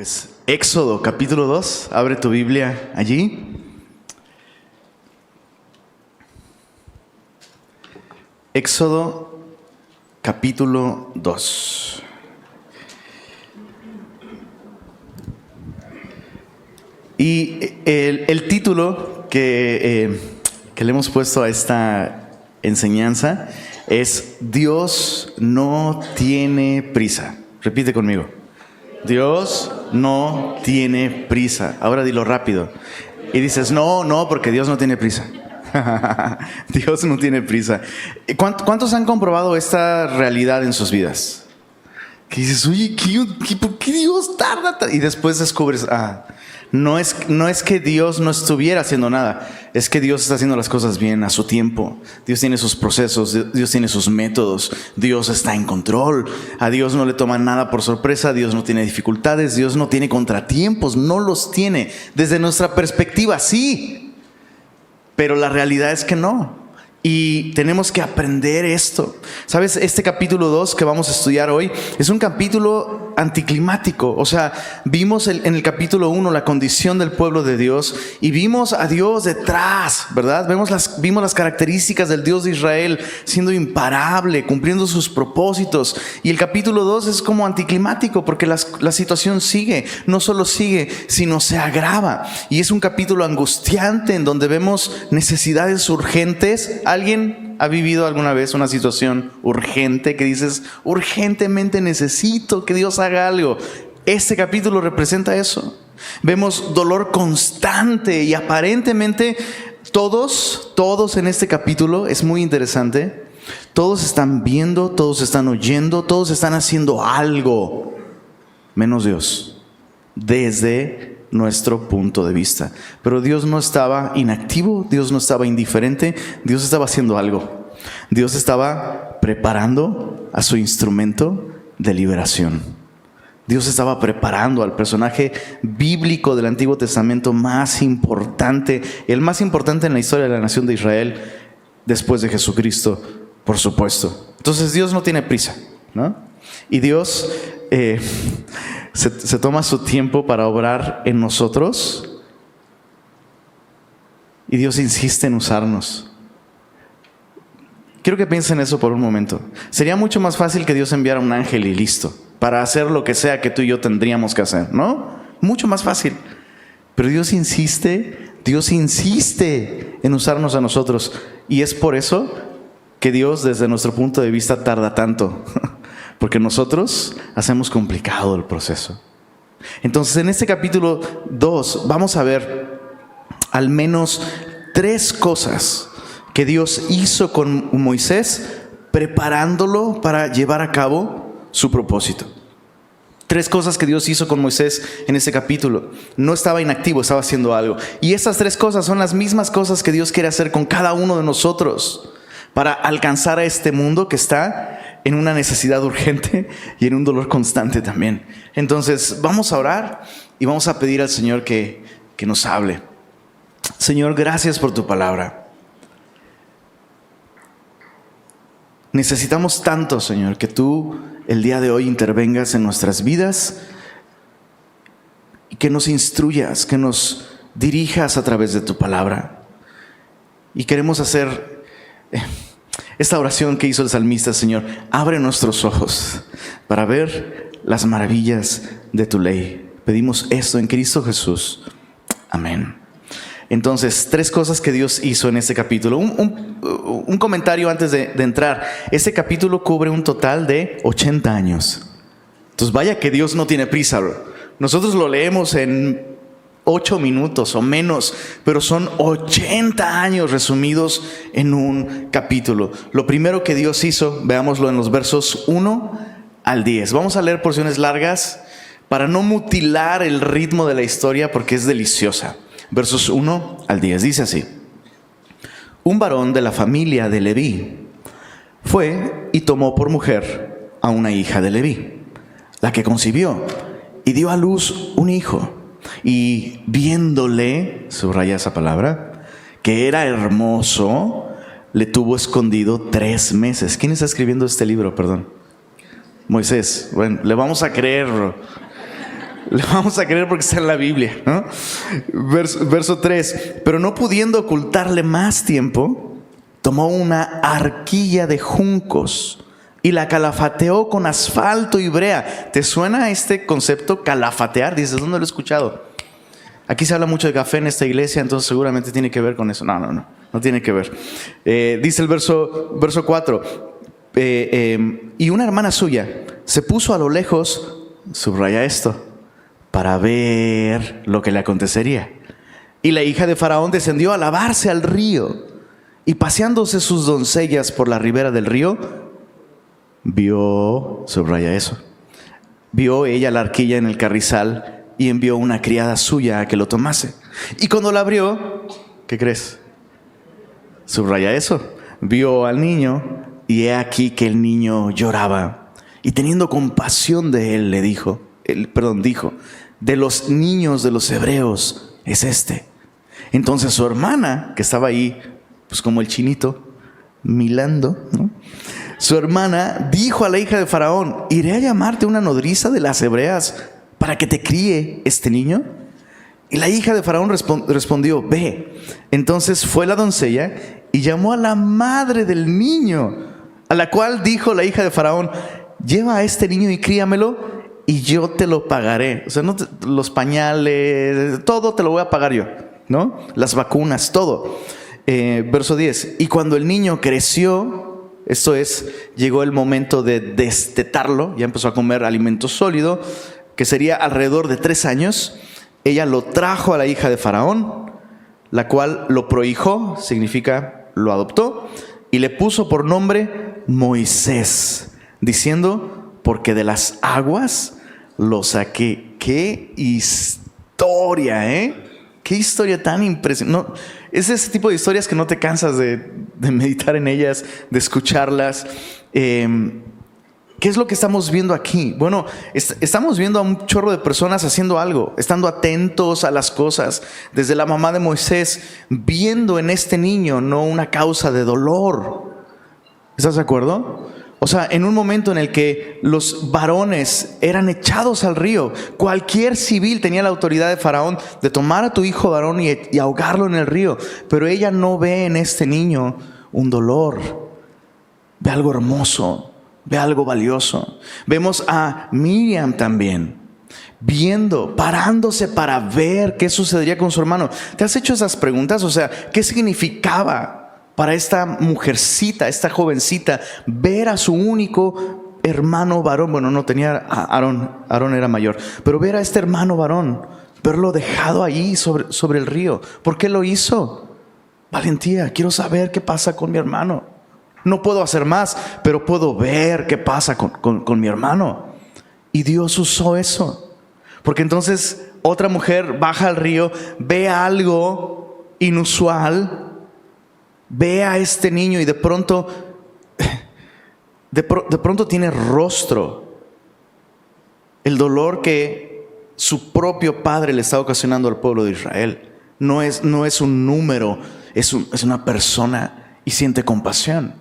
Pues Éxodo capítulo 2, abre tu Biblia allí. Éxodo capítulo 2. Y el título que le hemos puesto a esta enseñanza es Dios no tiene prisa. Repite conmigo. Dios no tiene prisa. Ahora dilo rápido. Y dices, no, porque Dios no tiene prisa. Dios no tiene prisa. ¿Cuántos han comprobado esta realidad en sus vidas? Que dices, oye, ¿por qué Dios tarda? Y después descubres, no es que Dios no estuviera haciendo nada, es que Dios está haciendo las cosas bien a su tiempo. Dios tiene sus procesos, Dios tiene sus métodos, Dios está en control. A Dios no le toma nada por sorpresa, Dios no tiene dificultades, Dios no tiene contratiempos, no los tiene. Desde nuestra perspectiva sí, pero la realidad es que no. Y tenemos que aprender esto. ¿Sabes? Este capítulo 2 que vamos a estudiar hoy es un capítulo anticlimático. O sea, vimos en el capítulo 1 la condición del pueblo de Dios y vimos a Dios detrás, ¿verdad? Vimos las características del Dios de Israel siendo imparable, cumpliendo sus propósitos. Y el capítulo 2 es como anticlimático porque la situación sigue. No solo sigue, sino se agrava. Y es un capítulo angustiante en donde vemos necesidades urgentes. ¿Alguien ha vivido alguna vez una situación urgente que dices, urgentemente necesito que Dios haga algo? Este capítulo representa eso. Vemos dolor constante y aparentemente todos en este capítulo, es muy interesante, todos están viendo, todos están oyendo, todos están haciendo algo, menos Dios, desde nuestro punto de vista. Pero Dios no estaba inactivo, Dios no estaba indiferente, Dios estaba haciendo algo. Dios estaba preparando a su instrumento de liberación. Dios estaba preparando al personaje bíblico del Antiguo Testamento más importante, el más importante en la historia de la nación de Israel, después de Jesucristo, por supuesto. Entonces Dios no tiene prisa, ¿no? Y Dios se toma su tiempo para obrar en nosotros. Y Dios insiste en usarnos. Quiero que piensen eso por un momento. Sería mucho más fácil que Dios enviara un ángel y listo, para hacer lo que sea que tú y yo tendríamos que hacer, ¿no? Mucho más fácil. Pero Dios insiste en usarnos a nosotros. Y es por eso que Dios, desde nuestro punto de vista, tarda tanto. Porque nosotros hacemos complicado el proceso. Entonces, en este capítulo 2 vamos a ver al menos 3 cosas que Dios hizo con Moisés, preparándolo para llevar a cabo su propósito. 3 cosas que Dios hizo con Moisés en este capítulo. No estaba inactivo, estaba haciendo algo. Y estas 3 cosas son las mismas cosas que Dios quiere hacer con cada uno de nosotros para alcanzar a este mundo que está en una necesidad urgente y en un dolor constante también. Entonces vamos a orar y vamos a pedir al Señor que nos hable. Señor, gracias por tu palabra. Necesitamos tanto, Señor, que tú el día de hoy intervengas en nuestras vidas y que nos instruyas, que nos dirijas a través de tu palabra. Y queremos hacer esta oración que hizo el salmista. Señor, abre nuestros ojos para ver las maravillas de tu ley. Pedimos esto en Cristo Jesús. Amén. Entonces, 3 cosas que Dios hizo en este capítulo. Un comentario antes de entrar. Este capítulo cubre un total de 80 años. Entonces, vaya que Dios no tiene prisa. Nosotros lo leemos en 8 minutos o menos, pero son 80 años resumidos en un capítulo. Lo primero que Dios hizo, veámoslo en los versos 1 al 10. Vamos a leer porciones largas para no mutilar el ritmo de la historia porque es deliciosa. Versos 1 al 10, dice así: Un varón de la familia de Leví fue y tomó por mujer a una hija de Leví, la que concibió y dio a luz un hijo. Y viéndole, subraya esa palabra, que era hermoso, le tuvo escondido 3 meses. ¿Quién está escribiendo este libro? Perdón. Moisés. Bueno, le vamos a creer. Le vamos a creer porque está en la Biblia, ¿no? Verso 3. Pero no pudiendo ocultarle más tiempo, tomó una arquilla de juncos y la calafateó con asfalto y brea. ¿Te suena este concepto, calafatear? Dices, ¿dónde lo he escuchado? Aquí se habla mucho de café en esta iglesia, entonces seguramente tiene que ver con eso. No tiene que ver. Dice el verso 4. Y una hermana suya se puso a lo lejos, subraya esto, para ver lo que le acontecería. Y la hija de Faraón descendió a lavarse al río, y paseándose sus doncellas por la ribera del río, vio, subraya eso, vio ella la arquilla en el carrizal y envió una criada suya a que lo tomase. Y cuando la abrió, ¿qué crees? Subraya eso, vio al niño y he aquí que el niño lloraba. Y teniendo compasión de él, dijo, de los niños de los hebreos es este. Entonces su hermana, que estaba ahí, pues como el chinito, milando, ¿no? Su hermana dijo a la hija de Faraón, ¿iré a llamarte una nodriza de las hebreas para que te críe este niño? Y la hija de Faraón respondió, ve. Entonces fue la doncella y llamó a la madre del niño, a la cual dijo la hija de Faraón, lleva a este niño y críamelo y yo te lo pagaré. O sea, los pañales, todo te lo voy a pagar yo, ¿no? Las vacunas, todo. Verso 10. Y cuando el niño creció, esto es, llegó el momento de destetarlo, ya empezó a comer alimento sólido, que sería alrededor de 3 años, ella lo trajo a la hija de Faraón, la cual lo prohijó, significa lo adoptó, y le puso por nombre Moisés, diciendo, porque de las aguas lo saqué. ¡Qué historia, qué historia tan impresionante! No, es ese tipo de historias que no te cansas de meditar en ellas, de escucharlas. ¿Qué es lo que estamos viendo aquí? Bueno, estamos viendo a un chorro de personas haciendo algo, estando atentos a las cosas. Desde la mamá de Moisés, viendo en este niño no una causa de dolor. ¿Estás de acuerdo? O sea, en un momento en el que los varones eran echados al río, cualquier civil tenía la autoridad de Faraón de tomar a tu hijo varón y ahogarlo en el río. Pero ella no ve en este niño un dolor, ve algo hermoso. Ve algo valioso. Vemos a Miriam también, parándose para ver qué sucedería con su hermano. ¿Te has hecho esas preguntas? O sea, ¿qué significaba para esta mujercita, esta jovencita, ver a su único hermano varón? Bueno, no tenía a Aarón era mayor, pero ver a este hermano varón, verlo dejado allí sobre el río. ¿Por qué lo hizo? Valentía, quiero saber qué pasa con mi hermano. No puedo hacer más, pero puedo ver qué pasa con mi hermano. Y Dios usó eso. Porque entonces otra mujer baja al río, ve algo inusual, ve a este niño y de pronto tiene rostro. El dolor que su propio padre le está ocasionando al pueblo de Israel. No es un número, es una persona y siente compasión.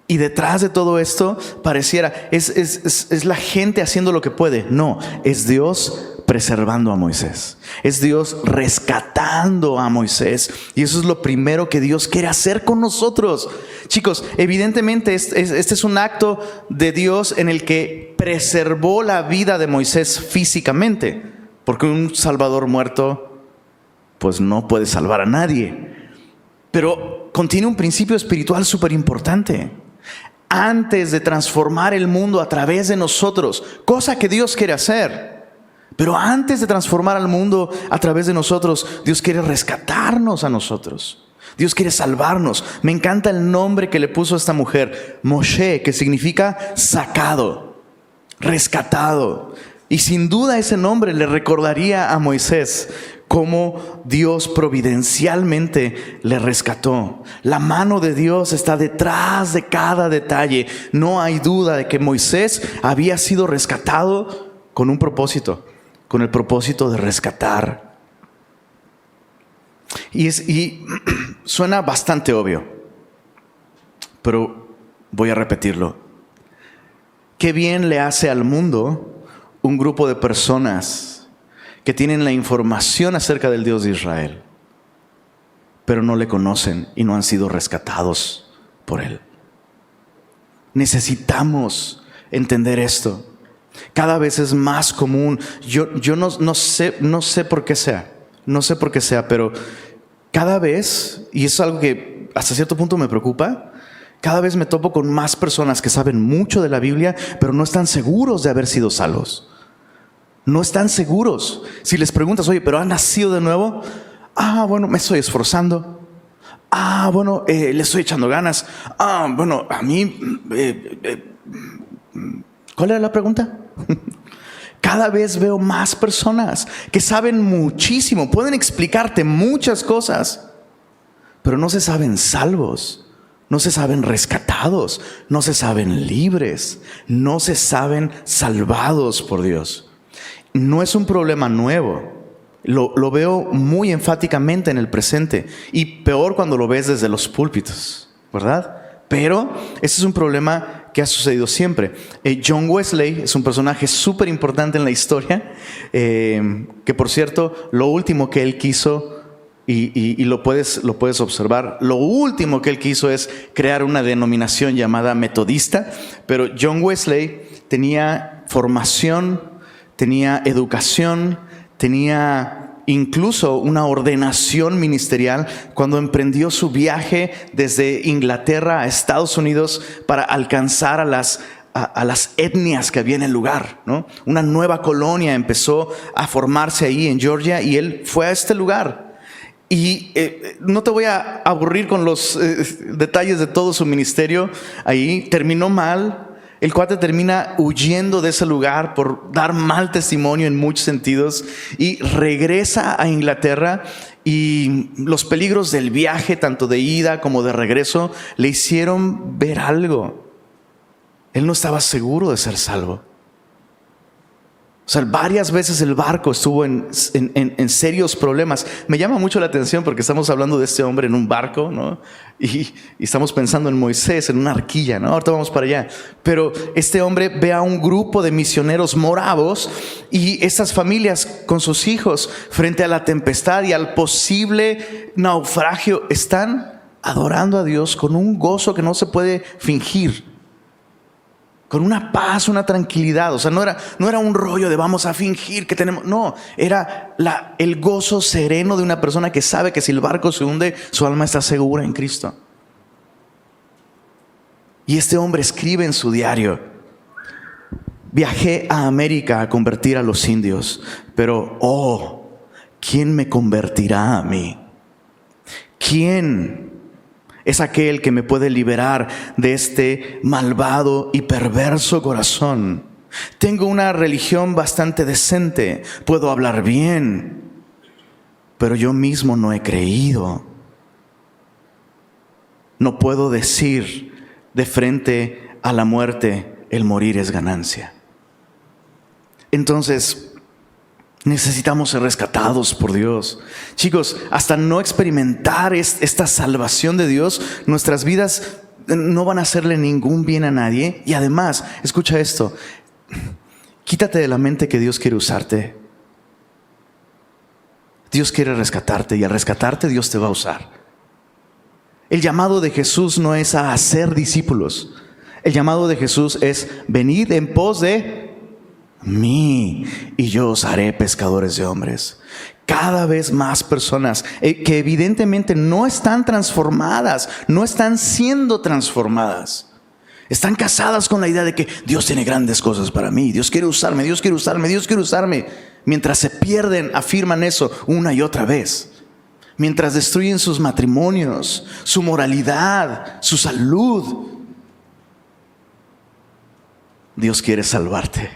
Y detrás de todo esto pareciera, es la gente haciendo lo que puede. No, es Dios preservando a Moisés. Es Dios rescatando a Moisés. Y eso es lo primero que Dios quiere hacer con nosotros. Chicos, evidentemente este es un acto de Dios en el que preservó la vida de Moisés físicamente. Porque un salvador muerto, pues no puede salvar a nadie. Pero contiene un principio espiritual súper importante. Antes de transformar el mundo a través de nosotros, cosa que Dios quiere hacer, pero antes de transformar al mundo a través de nosotros, Dios quiere rescatarnos a nosotros. Dios quiere salvarnos. Me encanta el nombre que le puso a esta mujer, Moshe, que significa sacado, rescatado. Y sin duda ese nombre le recordaría a Moisés cómo Dios providencialmente le rescató. La mano de Dios está detrás de cada detalle. No hay duda de que Moisés había sido rescatado con un propósito, con el propósito de rescatar. Y suena bastante obvio, pero voy a repetirlo. Qué bien le hace al mundo un grupo de personas que tienen la información acerca del Dios de Israel, pero no le conocen y no han sido rescatados por Él. Necesitamos entender esto. Cada vez es más común. Yo no sé por qué sea. No sé por qué sea, pero cada vez, y es algo que hasta cierto punto me preocupa, cada vez me topo con más personas que saben mucho de la Biblia, pero no están seguros de haber sido salvos. No están seguros. Si les preguntas, oye, ¿pero han nacido de nuevo? Bueno, me estoy esforzando. Bueno, le estoy echando ganas. Bueno, a mí... ¿Cuál era la pregunta? Cada vez veo más personas que saben muchísimo, pueden explicarte muchas cosas, pero no se saben salvos, no se saben rescatados, no se saben libres, no se saben salvados por Dios. No es un problema nuevo. Lo veo muy enfáticamente en el presente y peor cuando lo ves desde los púlpitos, ¿verdad? Pero ese es un problema que ha sucedido siempre. John Wesley es un personaje súper importante en la historia, que por cierto, lo último que él quiso, y lo puedes observar, lo último que él quiso es crear una denominación llamada metodista, pero John Wesley tenía formación, tenía educación, tenía incluso una ordenación ministerial cuando emprendió su viaje desde Inglaterra a Estados Unidos para alcanzar a las etnias que había en el lugar, ¿no? Una nueva colonia empezó a formarse ahí en Georgia y él fue a este lugar. Y no te voy a aburrir con los detalles de todo su ministerio. Ahí terminó mal. El cuate termina huyendo de ese lugar por dar mal testimonio en muchos sentidos y regresa a Inglaterra, y los peligros del viaje, tanto de ida como de regreso, le hicieron ver algo. Él no estaba seguro de ser salvo. O sea, varias veces el barco estuvo en serios problemas. Me llama mucho la atención porque estamos hablando de este hombre en un barco, ¿no? Y estamos pensando en Moisés, en una arquilla, ¿no? Ahorita vamos para allá. Pero este hombre ve a un grupo de misioneros moravos y esas familias con sus hijos frente a la tempestad y al posible naufragio están adorando a Dios con un gozo que no se puede fingir. Con una paz, una tranquilidad. O sea, no era un rollo de vamos a fingir que tenemos. No, era el gozo sereno de una persona que sabe que si el barco se hunde, su alma está segura en Cristo. Y este hombre escribe en su diario: viajé a América a convertir a los indios, pero ¿quién me convertirá a mí? ¿Quién es aquel que me puede liberar de este malvado y perverso corazón? Tengo una religión bastante decente, puedo hablar bien, pero yo mismo no he creído. No puedo decir de frente a la muerte, el morir es ganancia. Entonces, necesitamos ser rescatados por Dios. Chicos, hasta no experimentar esta salvación de Dios, nuestras vidas no van a hacerle ningún bien a nadie. Y además, escucha esto, quítate de la mente que Dios quiere usarte. Dios quiere rescatarte, y al rescatarte Dios te va a usar. El llamado de Jesús no es a hacer discípulos. El llamado de Jesús es: venid en pos de mí y yo os haré pescadores de hombres. Cada vez más personas que evidentemente no están transformadas, no están siendo transformadas, están casadas con la idea de que Dios tiene grandes cosas para mí, Dios quiere usarme, Dios quiere usarme, Dios quiere usarme. Mientras se pierden, afirman eso una y otra vez. Mientras destruyen sus matrimonios, su moralidad, su salud. Dios quiere salvarte.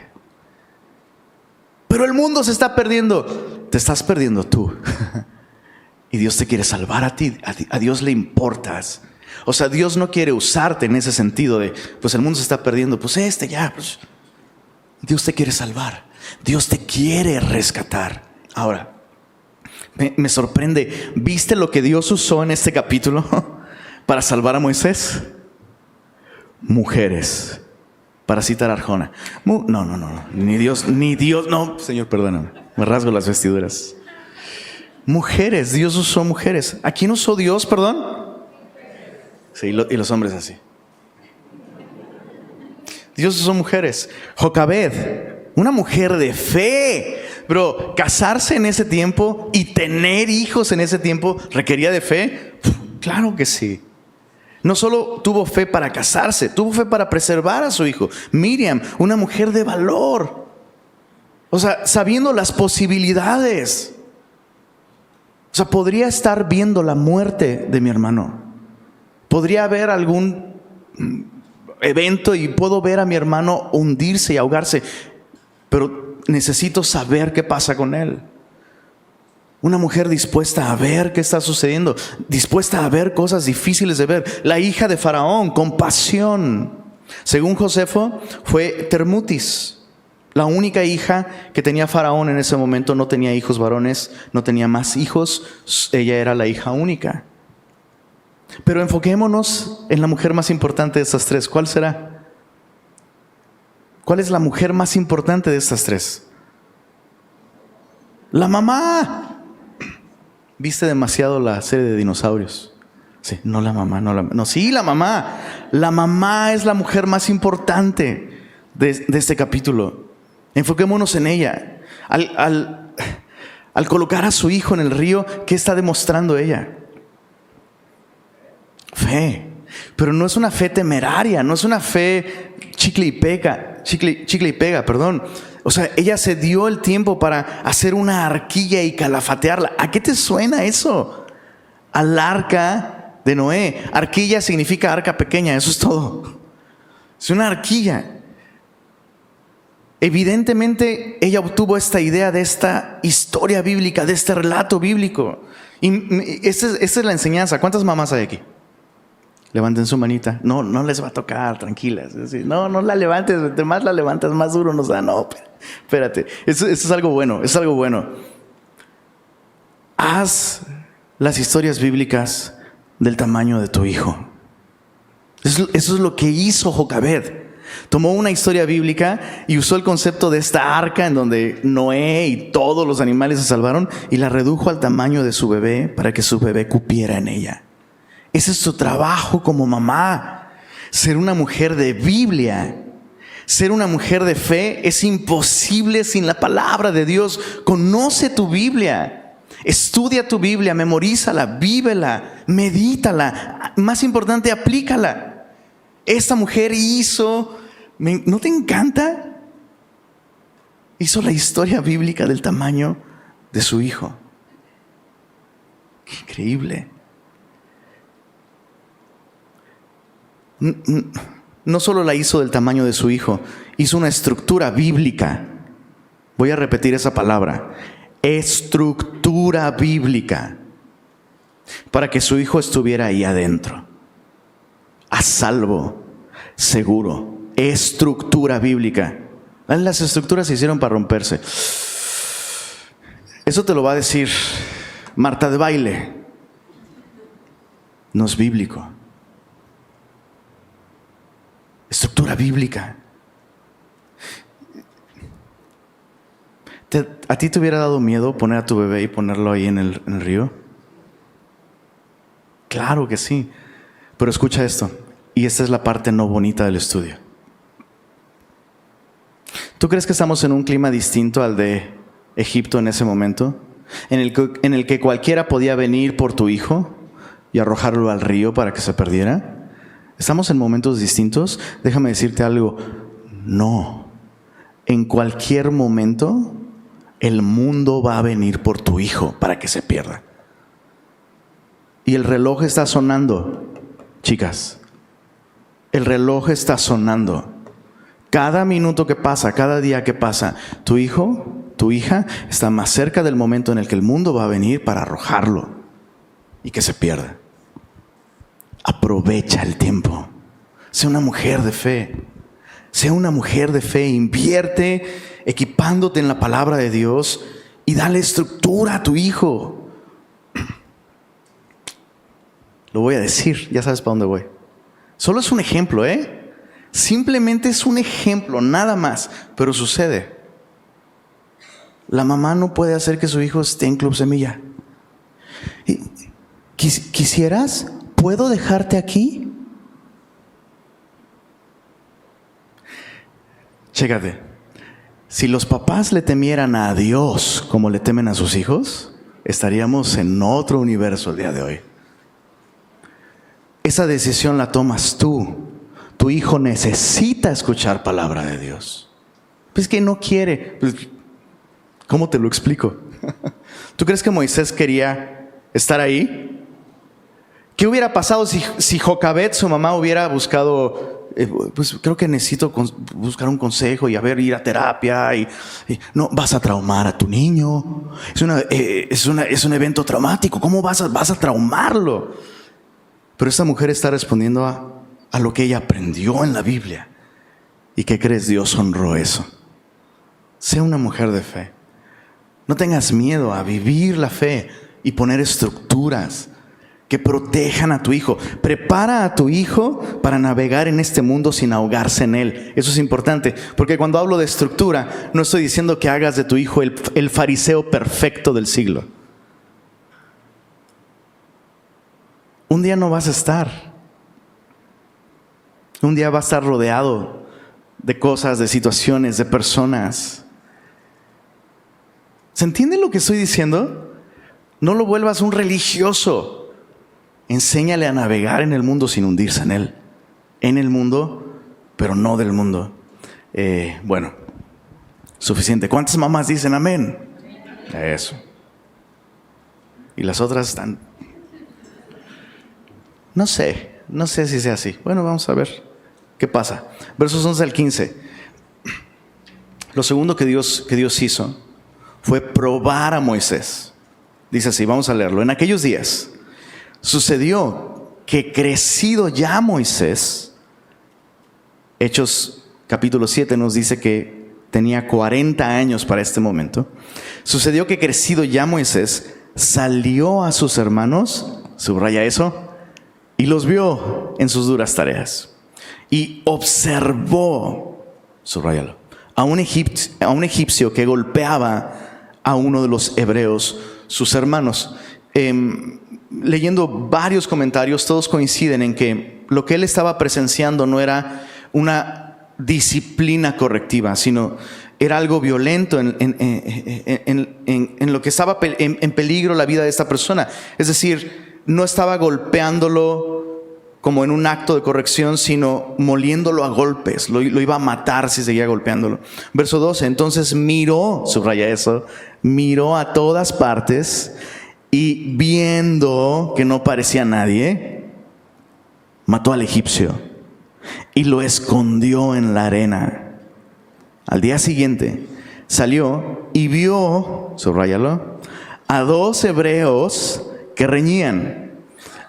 Pero el mundo se está perdiendo. Te estás perdiendo tú. Y Dios te quiere salvar a ti. A Dios le importas. O sea, Dios no quiere usarte en ese sentido de, pues el mundo se está perdiendo, pues pues. Dios te quiere salvar. Dios te quiere rescatar. Ahora, me sorprende. ¿Viste lo que Dios usó en este capítulo para salvar a Moisés? Mujeres. para citar a Arjona. No, ni Dios, no, Señor, perdóname, me rasgo las vestiduras. Mujeres, Dios usó mujeres. ¿A quién usó Dios, perdón? Sí, y los hombres así. Dios usó mujeres. Jocabed, una mujer de fe. Bro, casarse en ese tiempo y tener hijos en ese tiempo requería de fe. Claro que sí. No solo tuvo fe para casarse, tuvo fe para preservar a su hijo. Miriam, una mujer de valor. O sea, sabiendo las posibilidades. O sea, podría estar viendo la muerte de mi hermano. Podría haber algún evento y puedo ver a mi hermano hundirse y ahogarse. Pero necesito saber qué pasa con él. Una mujer dispuesta a ver qué está sucediendo, dispuesta a ver cosas difíciles de ver. La hija de Faraón, compasión. Según Josefo, fue Termutis, la única hija que tenía Faraón en ese momento. No tenía hijos varones, no tenía más hijos. Ella era la hija única. Pero enfoquémonos en la mujer más importante de estas tres. ¿Cuál será? ¿Cuál es la mujer más importante de estas tres? La mamá. ¿Viste demasiado la serie de dinosaurios? Sí, no la mamá, sí, la mamá. La mamá es la mujer más importante de este capítulo. Enfoquémonos en ella. Al colocar a su hijo en el río, ¿qué está demostrando ella? Fe. Pero no es una fe temeraria, no es una fe chicle y pega, perdón. O sea, ella se dio el tiempo para hacer una arquilla y calafatearla. ¿A qué te suena eso? Al arca de Noé. Arquilla significa arca pequeña, eso es todo. Es una arquilla. Evidentemente ella obtuvo esta idea de esta historia bíblica, de este relato bíblico. Y esta es la enseñanza. ¿Cuántas mamás hay aquí? Levanten su manita. No les va a tocar, tranquilas. No la levantes, entre más la levantas, más duro nos da. No, espérate. Eso es algo bueno, es algo bueno. Haz las historias bíblicas del tamaño de tu hijo. Eso es lo que hizo Jocabed. Tomó una historia bíblica y usó el concepto de esta arca en donde Noé y todos los animales se salvaron y la redujo al tamaño de su bebé para que su bebé cupiera en ella. Ese es tu trabajo como mamá. Ser una mujer de Biblia, ser una mujer de fe es imposible sin la palabra de Dios. Conoce tu Biblia, estudia tu Biblia, memorízala, vívela, medítala. Más importante, aplícala. Esta mujer hizo, ¿no te encanta? Hizo la historia bíblica del tamaño de su hijo. Qué increíble. No solo la hizo del tamaño de su hijo, hizo una estructura bíblica. Voy a repetir esa palabra. Estructura bíblica. Para que su hijo estuviera ahí adentro. A salvo, seguro. Estructura bíblica. Las estructuras se hicieron para romperse. Eso te lo va a decir Marta de baile. No es bíblico. Estructura bíblica. ¿A ti te hubiera dado miedo poner a tu bebé y ponerlo ahí en el río? Claro que sí. Pero escucha esto. Y esta es la parte no bonita del estudio. ¿Tú crees que estamos en un clima distinto al de Egipto en ese momento? En el que cualquiera podía venir por tu hijo y arrojarlo al río para que se perdiera. ¿Estamos en momentos distintos? Déjame decirte algo. No. En cualquier momento, el mundo va a venir por tu hijo para que se pierda. Y el reloj está sonando, chicas. El reloj está sonando. Cada minuto que pasa, cada día que pasa, tu hijo, tu hija, está más cerca del momento en el que el mundo va a venir para arrojarlo y que se pierda. Aprovecha el tiempo. Sé una mujer de fe. Sé una mujer de fe. Invierte equipándote en la palabra de Dios y dale estructura a tu hijo. Lo voy a decir, ya sabes para dónde voy. Solo es un ejemplo, Simplemente es un ejemplo, nada más, pero sucede. La mamá no puede hacer que su hijo esté en Club Semilla. ¿Quisieras? ¿Puedo dejarte aquí? Chécate. Si los papás le temieran a Dios como le temen a sus hijos, estaríamos en otro universo el día de hoy. Esa decisión la tomas tú. Tu hijo necesita escuchar palabra de Dios. Pues que no quiere. Pues, ¿cómo te lo explico? ¿Tú crees que Moisés quería estar ahí? ¿Qué hubiera pasado si Jocabed, su mamá, hubiera buscado, pues creo que necesito buscar un consejo y ir a terapia y no, vas a traumar a tu niño. Es un evento traumático. ¿Cómo vas a traumarlo? Pero esta mujer está respondiendo a lo que ella aprendió en la Biblia. ¿Y qué crees? Dios honró eso. Sea una mujer de fe. No tengas miedo a vivir la fe y poner estructuras que protejan a tu hijo. Prepara a tu hijo para navegar en este mundo sin ahogarse en él. Eso es importante, porque cuando hablo de estructura, no estoy diciendo que hagas de tu hijo el fariseo perfecto del siglo. Un día no vas a estar. Un día va a estar rodeado de cosas, de situaciones, de personas. ¿Se entiende lo que estoy diciendo? No lo vuelvas un religioso. Enséñale a navegar en el mundo sin hundirse en él. En el mundo, pero no del mundo. Bueno, suficiente. ¿Cuántas mamás dicen amén? Eso. Y las otras están... No sé si sea así. Bueno, vamos a ver qué pasa. Versos 11 al 15. Lo segundo que Dios hizo fue probar a Moisés. Dice así, vamos a leerlo. En aquellos días sucedió que crecido ya Moisés, Hechos capítulo 7 nos dice que tenía 40 años para este momento. Sucedió que crecido ya Moisés salió a sus hermanos, subraya eso, y los vio en sus duras tareas. Y observó, subráyalo, a un egipcio que golpeaba a uno de los hebreos, sus hermanos. Leyendo varios comentarios, todos coinciden en que lo que él estaba presenciando no era una disciplina correctiva, sino era algo violento en lo que estaba en peligro la vida de esta persona. Es decir, no estaba golpeándolo como en un acto de corrección, sino moliéndolo a golpes. Lo iba a matar si seguía golpeándolo. Verso 12, entonces miró, subraya eso, miró a todas partes y viendo que no parecía nadie, mató al egipcio y lo escondió en la arena. Al día siguiente salió y vio, subráyalo, a 2 hebreos que reñían.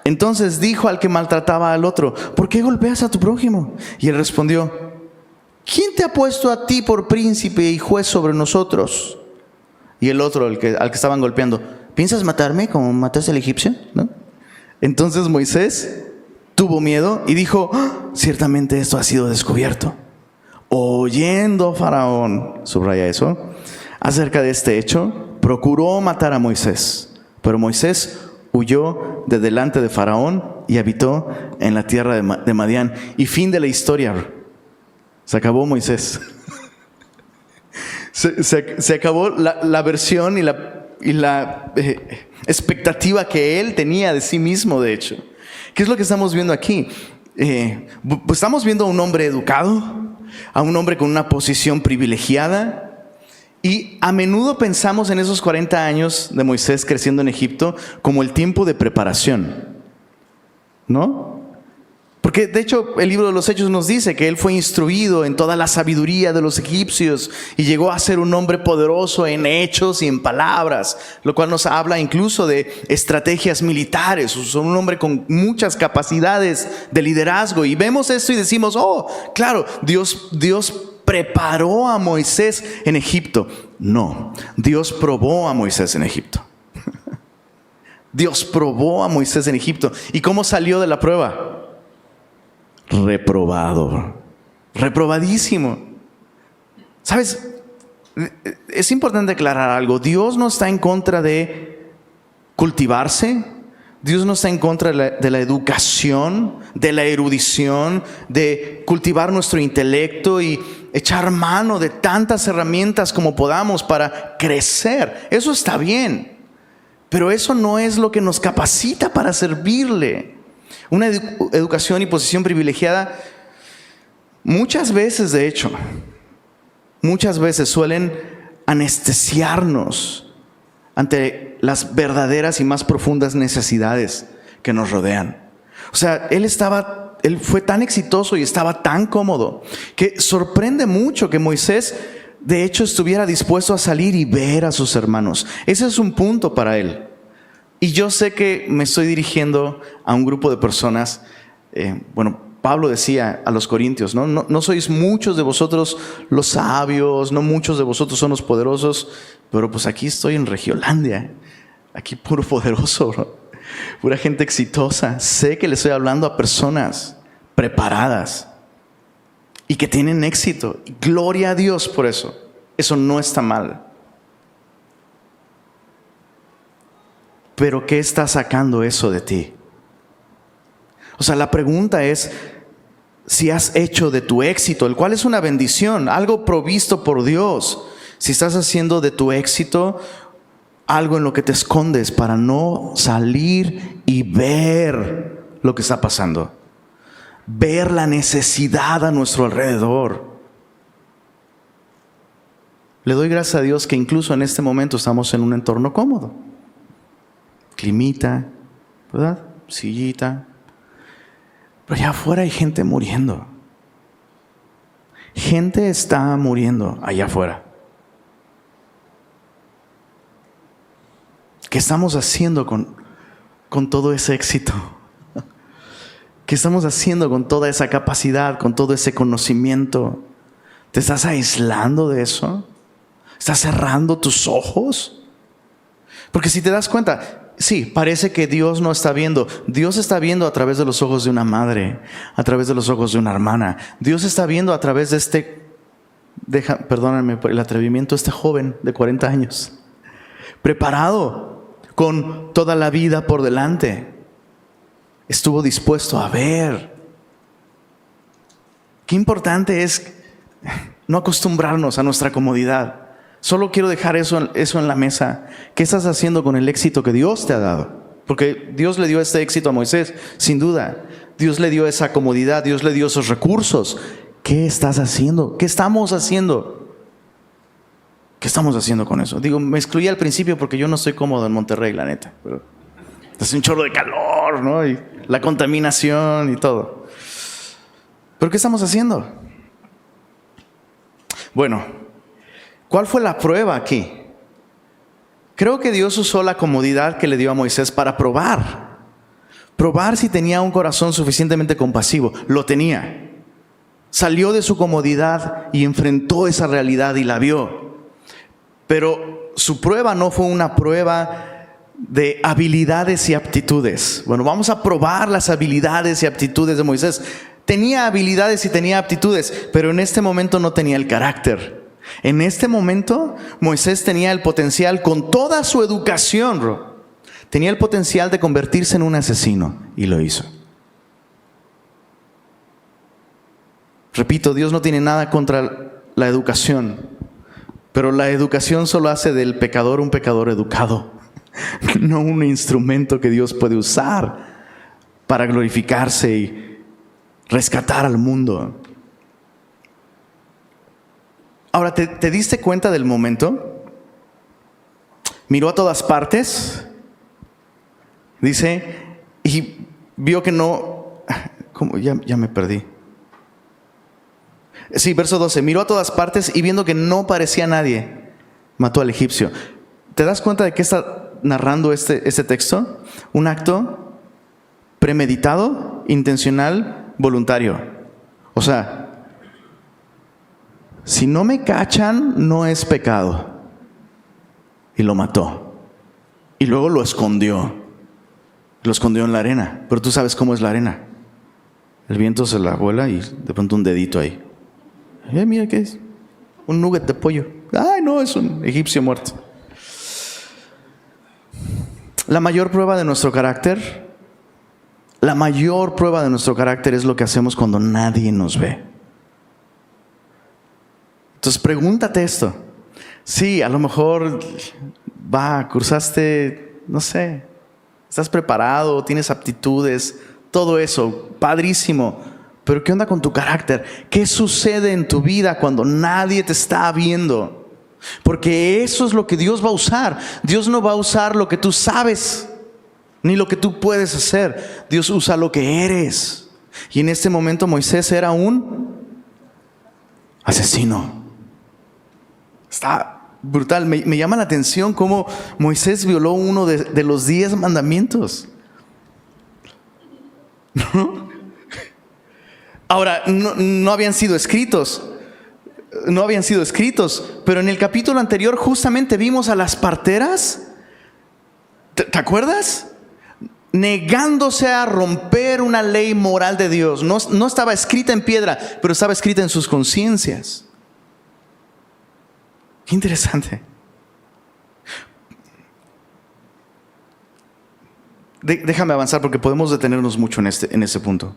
Entonces dijo al que maltrataba al otro, ¿por qué golpeas a tu prójimo? Y él respondió, ¿quién te ha puesto a ti por príncipe y juez sobre nosotros? Y el otro, al que estaban golpeando, ¿piensas matarme como mataste al egipcio? ¿No? Entonces Moisés tuvo miedo y dijo, ciertamente esto ha sido descubierto. Oyendo Faraón, subraya eso, acerca de este hecho, procuró matar a Moisés, pero Moisés huyó de delante de Faraón y habitó en la tierra de Madián. Y fin de la historia. Se acabó Moisés. Se acabó la versión y la expectativa que él tenía de sí mismo, de hecho. ¿Qué es lo que estamos viendo aquí? Estamos viendo a un hombre educado, a un hombre con una posición privilegiada. Y a menudo pensamos en esos 40 años de Moisés creciendo en Egipto como el tiempo de preparación, ¿no? Porque de hecho el libro de los Hechos nos dice que él fue instruido en toda la sabiduría de los egipcios y llegó a ser un hombre poderoso en hechos y en palabras, lo cual nos habla incluso de estrategias militares. Un hombre con muchas capacidades de liderazgo, y vemos esto y decimos, oh, claro, Dios preparó a Moisés en Egipto. No, Dios probó a Moisés en Egipto. Dios probó a Moisés en Egipto. ¿Y cómo salió de la prueba? Reprobado. reprobadísimo. ¿Sabes? Es importante aclarar algo. Dios no está en contra de cultivarse. Dios no está en contra de la educación, de la erudición, de cultivar nuestro intelecto y echar mano de tantas herramientas como podamos para crecer. Eso está bien, pero eso no es lo que nos capacita para servirle. Una educación y posición privilegiada, muchas veces de hecho, suelen anestesiarnos ante las verdaderas y más profundas necesidades que nos rodean. O sea, él fue tan exitoso y estaba tan cómodo que sorprende mucho que Moisés de hecho estuviera dispuesto a salir y ver a sus hermanos. Ese es un punto para él. Y yo sé que me estoy dirigiendo a un grupo de personas, Pablo decía a los corintios, no sois muchos de vosotros los sabios, no muchos de vosotros son los poderosos, pero pues aquí estoy en Regiolandia, aquí puro poderoso, bro. Pura gente exitosa. Sé que le estoy hablando a personas preparadas y que tienen éxito. Gloria a Dios por eso. Eso no está mal. Pero ¿qué está sacando eso de ti? O sea, la pregunta es si has hecho de tu éxito, el cual es una bendición, algo provisto por Dios, si estás haciendo de tu éxito algo en lo que te escondes para no salir y ver lo que está pasando, ver la necesidad a nuestro alrededor. Le doy gracias a Dios que incluso en este momento estamos en un entorno cómodo. Climita, ¿verdad? Sillita. Pero allá afuera hay gente muriendo. Gente está muriendo allá afuera. ¿Qué estamos haciendo con todo ese éxito? ¿Qué estamos haciendo con toda esa capacidad, con todo ese conocimiento? ¿Te estás aislando de eso? ¿Estás cerrando tus ojos? Porque si te das cuenta, sí, parece que Dios no está viendo. Dios está viendo a través de los ojos de una madre, a través de los ojos de una hermana. Dios está viendo a través de perdónenme por el atrevimiento, este joven de 40 años, preparado, con toda la vida por delante. Estuvo dispuesto a ver. Qué importante es no acostumbrarnos a nuestra comodidad. Solo quiero dejar eso en la mesa. ¿Qué estás haciendo con el éxito que Dios te ha dado? Porque Dios le dio este éxito a Moisés, sin duda. Dios le dio esa comodidad, Dios le dio esos recursos. ¿Qué estás haciendo? ¿Qué estamos haciendo? ¿Qué estamos haciendo con eso? Digo, me excluí al principio porque yo no estoy cómodo en Monterrey, la neta. Pero hace un chorro de calor, ¿no? Y la contaminación y todo. ¿Pero qué estamos haciendo? Bueno, ¿cuál fue la prueba aquí? Creo que Dios usó la comodidad que le dio a Moisés para probar si tenía un corazón suficientemente compasivo. Lo tenía. Salió de su comodidad y enfrentó esa realidad y la vio. Pero su prueba no fue una prueba de habilidades y aptitudes. Bueno, vamos a probar las habilidades y aptitudes de Moisés. Tenía habilidades y tenía aptitudes, pero en este momento no tenía el carácter. En este momento Moisés tenía el potencial, con toda su educación, tenía el potencial de convertirse en un asesino, y lo hizo. Repito, Dios no tiene nada contra la educación, pero la educación solo hace del pecador un pecador educado, no un instrumento que Dios puede usar para glorificarse y rescatar al mundo. Ahora, ¿te diste cuenta del momento? Miró a todas partes, dice, y vio que no... ¿Cómo? Ya me perdí. Sí, verso 12. Miró a todas partes y viendo que no parecía nadie, mató al egipcio. ¿Te das cuenta de qué está narrando este texto? Un acto premeditado, intencional, voluntario. O sea, si no me cachan, no es pecado. Y lo mató. Y luego lo escondió. Lo escondió en la arena. Pero tú sabes cómo es la arena. El viento se la vuela y de pronto un dedito ahí. Mira, ¿qué es? Un nugget de pollo. Ay, no, es un egipcio muerto. La mayor prueba de nuestro carácter, es lo que hacemos cuando nadie nos ve. Entonces pregúntate esto. Sí, a lo mejor cursaste, no sé, estás preparado, tienes aptitudes, todo eso, padrísimo. Pero ¿qué onda con tu carácter? ¿Qué sucede en tu vida cuando nadie te está viendo? Porque eso es lo que Dios va a usar. Dios no va a usar lo que tú sabes, ni lo que tú puedes hacer. Dios usa lo que eres. Y en este momento Moisés era un asesino. Está brutal. Me llama la atención cómo Moisés violó uno de los 10 mandamientos. ¿No? Ahora, no habían sido escritos. Pero en el capítulo anterior justamente vimos a las parteras. ¿Te acuerdas? Negándose a romper una ley moral de Dios. No estaba escrita en piedra, pero estaba escrita en sus conciencias. Qué interesante. Déjame avanzar porque podemos detenernos mucho en ese punto.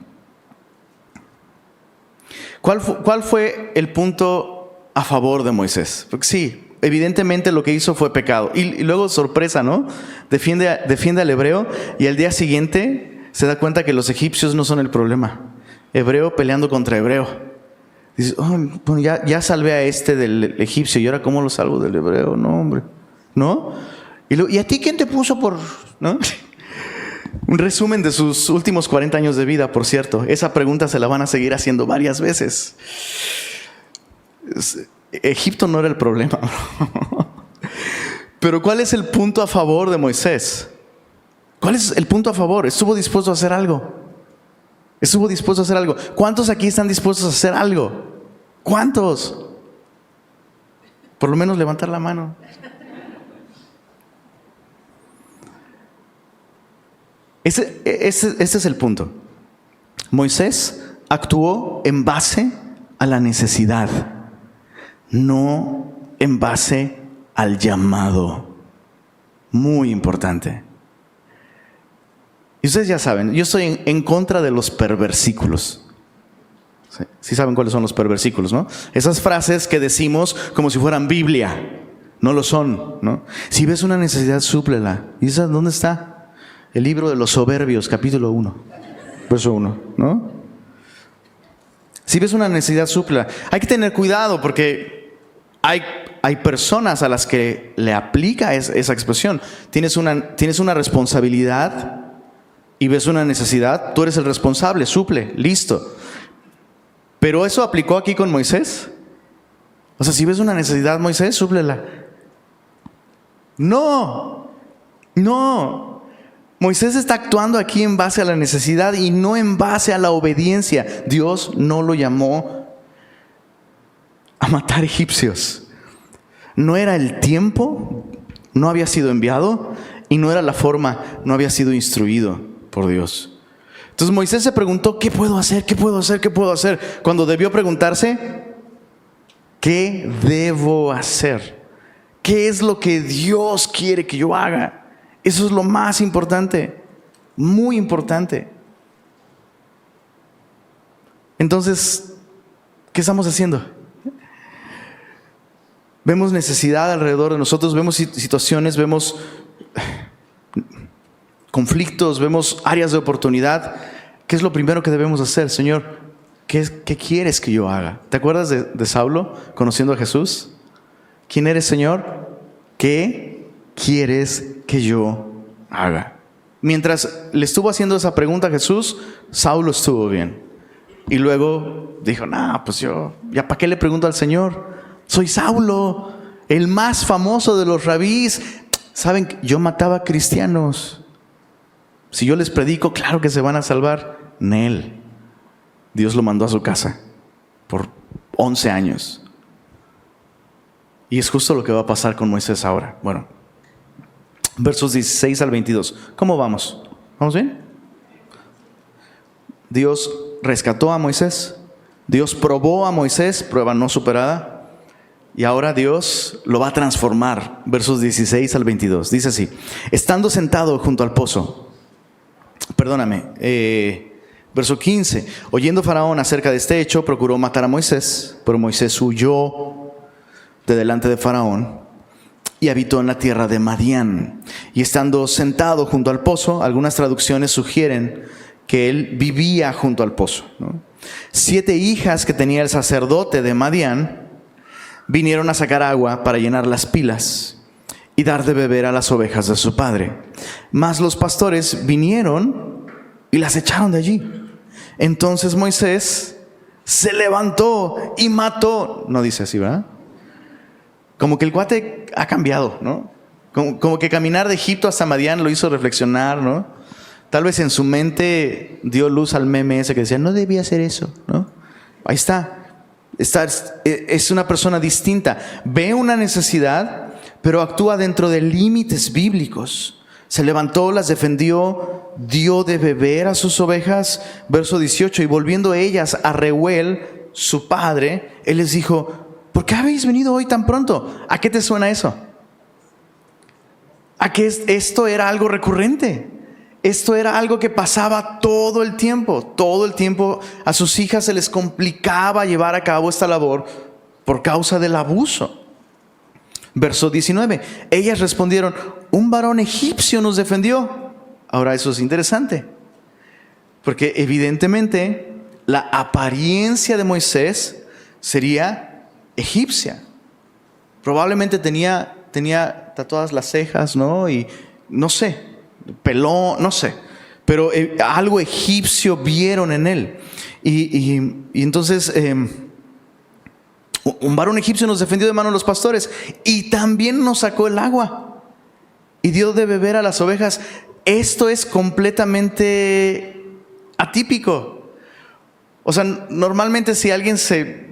¿Cuál fue el punto a favor de Moisés? Porque sí, evidentemente lo que hizo fue pecado. Y luego, sorpresa, ¿no? Defiende al hebreo y al día siguiente se da cuenta que los egipcios no son el problema. Hebreo peleando contra hebreo. Dice, bueno, ya salvé a este del egipcio, ¿y ahora cómo lo salvo del hebreo? No, hombre, ¿no? ¿Y a ti quién te puso por...? ¿No? Un resumen de sus últimos 40 años de vida, por cierto. Esa pregunta se la van a seguir haciendo varias veces. Egipto no era el problema. Pero ¿cuál es el punto a favor de Moisés? ¿Cuál es el punto a favor? Estuvo dispuesto a hacer algo. ¿Cuántos aquí están dispuestos a hacer algo? ¿Cuántos? Por lo menos levantar la mano. Ese es el punto. Moisés actuó en base a la necesidad, no en base al llamado. Muy importante. Y ustedes ya saben, yo estoy en contra de los perversículos. Sí saben cuáles son los perversículos, ¿no? Esas frases que decimos como si fueran Biblia. No lo son, ¿no? Si ves una necesidad, súplela. ¿Y sabes dónde está? El libro de los Soberbios, capítulo 1, verso 1, ¿no? Si ves una necesidad, súplela. Hay que tener cuidado porque hay personas a las que le aplica esa expresión. Tienes una responsabilidad y ves una necesidad, tú eres el responsable, suple, listo. Pero eso aplicó aquí con Moisés. O sea, si ves una necesidad, Moisés, súplela. No. Moisés está actuando aquí en base a la necesidad y no en base a la obediencia. Dios no lo llamó a matar egipcios. No era el tiempo, no había sido enviado y no era la forma, no había sido instruido por Dios. Entonces Moisés se preguntó, ¿qué puedo hacer? Cuando debió preguntarse, ¿qué debo hacer? ¿Qué es lo que Dios quiere que yo haga? Eso es lo más importante, muy importante. Entonces, ¿qué estamos haciendo? Vemos necesidad alrededor de nosotros, vemos situaciones, vemos conflictos, vemos áreas de oportunidad. ¿Qué es lo primero que debemos hacer? Señor, ¿qué quieres que yo haga? ¿Te acuerdas de Saulo conociendo a Jesús? ¿Quién eres, Señor? ¿Qué quieres que yo haga? Mientras le estuvo haciendo esa pregunta a Jesús, Saulo estuvo bien. Y luego dijo, pues yo, ¿ya para qué le pregunto al Señor? Soy Saulo, el más famoso de los rabís. ¿Saben? Yo mataba cristianos. Si yo les predico, claro que se van a salvar. Nel. Dios lo mandó a su casa por 11 años. Y es justo lo que va a pasar con Moisés ahora. Bueno, versos 16 al 22. ¿Cómo vamos? ¿Vamos bien? Dios rescató a Moisés, Dios probó a Moisés, prueba no superada, y ahora Dios lo va a transformar. Versos 16 al 22. Dice así: estando sentado junto al pozo, verso 15, oyendo Faraón acerca de este hecho, procuró matar a Moisés, pero Moisés huyó de delante de Faraón y habitó en la tierra de Madián. Y estando sentado junto al pozo, algunas traducciones sugieren que él vivía junto al pozo, ¿no? 7 hijas que tenía el sacerdote de Madián vinieron a sacar agua para llenar las pilas y dar de beber a las ovejas de su padre. Mas los pastores vinieron y las echaron de allí. Entonces Moisés se levantó y mató. No dice así, ¿verdad? Como que el cuate ha cambiado, ¿no? Como que caminar de Egipto hasta Madián lo hizo reflexionar, ¿no? Tal vez en su mente dio luz al meme ese que decía, no debía hacer eso, ¿no? Ahí está. Es una persona distinta. Ve una necesidad, pero actúa dentro de límites bíblicos. Se levantó, las defendió, dio de beber a sus ovejas. Verso 18, y volviendo ellas a Reuel, su padre, él les dijo, ¿por qué habéis venido hoy tan pronto? ¿A qué te suena eso? ¿A que esto era algo recurrente? Esto era algo que pasaba todo el tiempo. Todo el tiempo a sus hijas se les complicaba llevar a cabo esta labor por causa del abuso. Verso 19, ellas respondieron, un varón egipcio nos defendió. Ahora eso es interesante, porque evidentemente la apariencia de Moisés sería egipcia. Probablemente tenía tatuadas las cejas, ¿no? Y no sé, pelón, no sé, pero algo egipcio vieron en él. Y entonces un varón egipcio nos defendió de mano de los pastores y también nos sacó el agua y dio de beber a las ovejas. Esto es completamente atípico. O sea, normalmente si alguien se